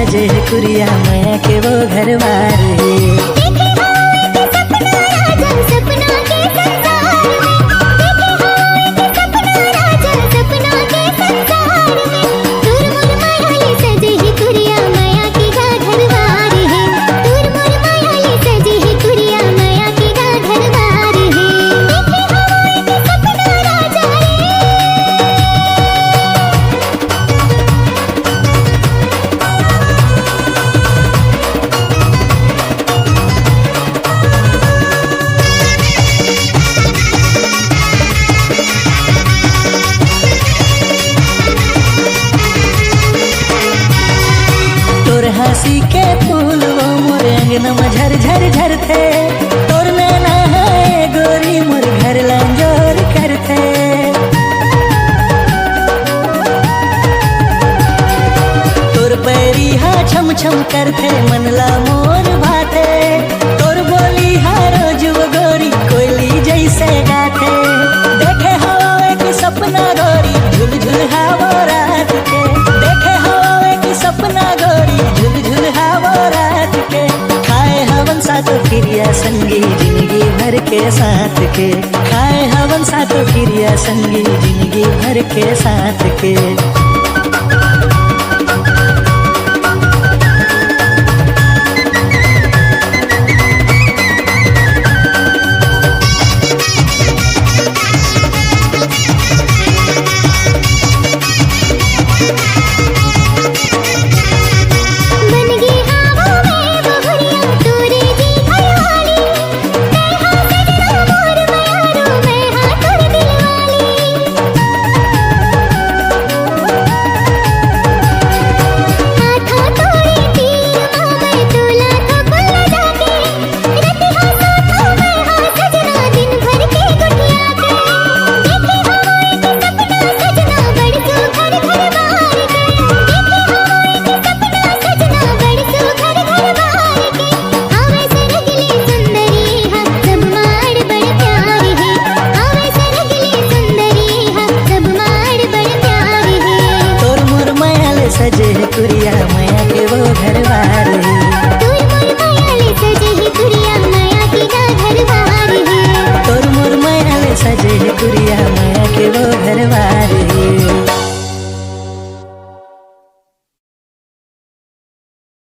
सजे है कुरिया माया के वो घरवार है। हंसी के फूल वो मोर अंगना में झर झर झर थे, तोर नैना है गोरी मोर घर लांजोर करते। तोर पैरी हा छम छम करते मनला मोर भाते, तोर बोली हा रोज वो गोरी कोयली जैसे गाते। देखे हवा एक सपना गोरी झुल झुल हवा रात के, देखे हवा एक सपना गोरी झुल झुल हवा रात के। खाए हवन सातो क्रिया संगी जिंदगी भर के साथ के, खाए हवन सातो क्रिया संगी जिंदगी भर के साथ के। सजे कुरिया माया के वो घरवार।